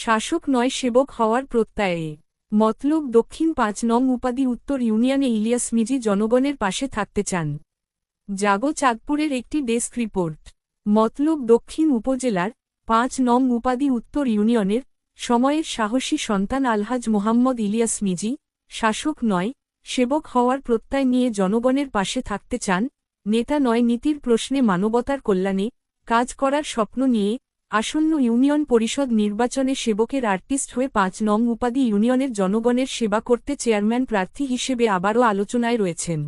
শাসক নয় সেবক হওয়ার প্রত্যয়ে। মতলব দক্ষিণ ৫ নং উপাধি উত্তর ইউনিয়নে ইলিয়াস মিজি জনগণের পাশে থাকতে চান। জাগো চাঁদপুরের একটি ডেস্ক রিপোর্ট। মতলব দক্ষিণ উপজেলার ৫ নং উপাধি উত্তর ইউনিয়নের সময়ের সাহসী সন্তান আলহাজ মোহাম্মদ ইলিয়াস মিজি শাসক নয় সেবক হওয়ার প্রত্যয় নিয়ে জনগণের পাশে থাকতে চান। নেতা নয় নীতির প্রশ্নে মানবতার কল্যাণে কাজ করার স্বপ্ন নিয়ে আসন্ন ইউনিয়ন পরিষদ নির্বাচনে সেবকের আর্টিস্ট হয়ে ৫ নং উপাধি ইউনিয়নের জনগণের সেবা করতে চেয়ারম্যান প্রার্থী হিসেবে আবারও আলোচনায় রয়েছেন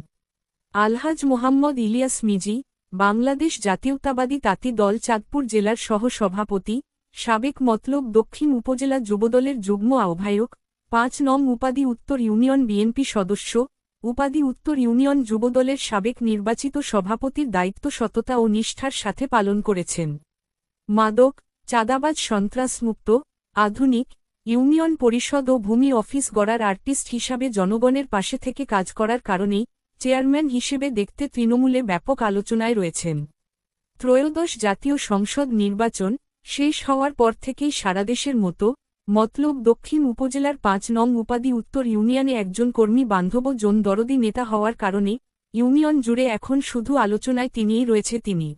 আলহাজ মোহাম্মদ ইলিয়াস মিজি। বাংলাদেশ জাতীয়তাবাদী তাঁতি দল চাঁদপুর জেলার সহ সভাপতি, সাবেক মতলব দক্ষিণ উপজেলা যুবদলের যুগ্ম আহ্বায়ক, ৫ নং উপাধি উত্তর ইউনিয়ন বিএনপি সদস্য, উপাধি উত্তর ইউনিয়ন যুবদলের সাবেক নির্বাচিত সভাপতির দায়িত্ব সততা ও নিষ্ঠার সাথে পালন করেছেন। মাদক, চাঁদাবাজ সন্ত্রাসমুক্ত, আধুনিক ইউনিয়ন পরিষদ ও ভূমি অফিস গড়ার আর্টিস্ট হিসাবে জনগণের পাশে থেকে কাজ করার কারণেই চেয়ারম্যান হিসেবে দেখতে তৃণমূলে ব্যাপক আলোচনায় রয়েছেন। ত্রয়োদশ জাতীয় সংসদ নির্বাচন শেষ হওয়ার পর থেকেই সারাদেশের মতো মতলব দক্ষিণ উপজেলার ৫ নং উপাধি উত্তর ইউনিয়নে একজন কর্মী বান্ধব জন দরদি নেতা হওয়ার কারণে ইউনিয়ন জুড়ে এখন শুধু আলোচনায় তিনিই রয়েছে। তিনি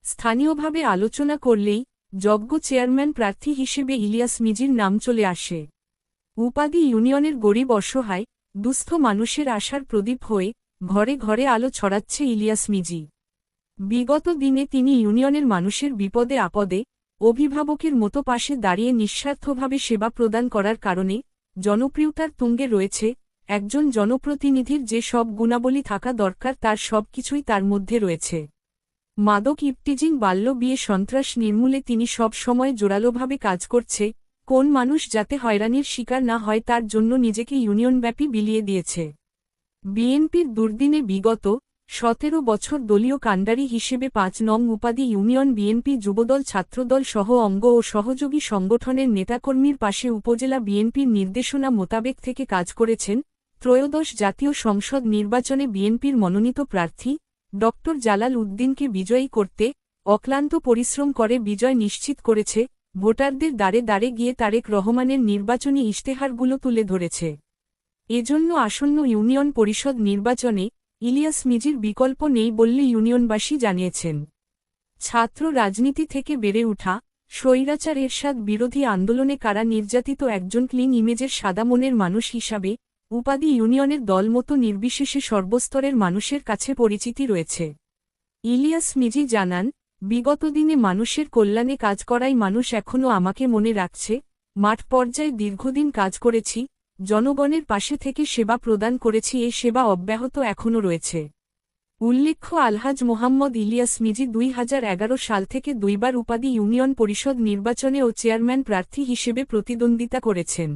স্থানীয়ভাবে আলোচনা করলেই যোগ্য চেয়ারম্যান প্রার্থী হিসেবে ইলিয়াস মিজির নাম চলে আসে। উপাধি ইউনিয়নের গরিব অসহায় দুস্থ মানুষের আশার প্রদীপ হয়ে ঘরে ঘরে আলো ছড়াচ্ছে ইলিয়াস মিজি। বিগত দিনে তিনি ইউনিয়নের মানুষের বিপদে আপদে অভিভাবকের মতো পাশে দাঁড়িয়ে নিঃস্বার্থভাবে সেবা প্রদান করার কারণে জনপ্রিয়তার তুঙ্গে রয়েছে। একজন জনপ্রতিনিধির যে সব গুণাবলী থাকা দরকার তার সবকিছুই তার মধ্যে রয়েছে। মাদক ইফটিজিং বাল্য বিয়ে সন্ত্রাস নির্মূলে তিনি সব সময় জোরালোভাবে কাজ করছে। কোন মানুষ যাতে হয়রানির শিকার না হয় তার জন্য নিজেকে ইউনিয়নব্যাপী বিলিয়ে দিয়েছে। বিএনপির দুর্দিনে বিগত ১৭ বছর দলীয় কাণ্ডারি হিসেবে ৫ নং উপাধি ইউনিয়ন বিএনপি যুবদল ছাত্রদল সহ অঙ্গ ও সহযোগী সংগঠনের নেতাকর্মীর পাশে উপজেলা বিএনপির নির্দেশনা মোতাবেক থেকে কাজ করেছেন। ত্রয়োদশ জাতীয় সংসদ নির্বাচনে বিএনপির মনোনীত প্রার্থী ড জালাল উদ্দিনকে বিজয়ী করতে অক্লান্ত পরিশ্রম করে বিজয় নিশ্চিত করেছে। ভোটারদের দ্বারে দ্বারে গিয়ে তারেক রহমানের নির্বাচনী ইশতেহারগুলো তুলে ধরেছে। এজন্য আসন্ন ইউনিয়ন পরিষদ নির্বাচনে ইলিয়াস মিজির বিকল্প নেই বললে ইউনিয়নবাসী জানিয়েছেন। ছাত্র রাজনীতি থেকে বেড়ে ওঠা স্বৈরাচার এরশাদ বিরোধী আন্দোলনে কারা নির্যাতিত একজন ক্লিন ইমেজের সাদা মনের মানুষ হিসাবে উপাধি ইউনিয়নের দলমতো নির্বিশেষে সর্বস্তরের মানুষের কাছে পরিচিতি রয়েছে। ইলিয়াস মিজি জানান, বিগত দিনে মানুষের কল্যাণে কাজ করাই মানুষ এখনও আমাকে মনে রাখছে। মাঠ পর্যায়ে দীর্ঘদিন কাজ করেছি, জনগণের পাশে থেকে সেবা প্রদান করেছি, এ সেবা অব্যাহত এখনও রয়েছে। উল্লেখ্য, আলহাজ মোহাম্মদ ইলিয়াস মিজি ২০১১ সাল থেকে দুইবার উপাধি ইউনিয়ন পরিষদ নির্বাচনে ও চেয়ারম্যান প্রার্থী হিসেবে প্রতিদ্বন্দ্বিতা করেছেন।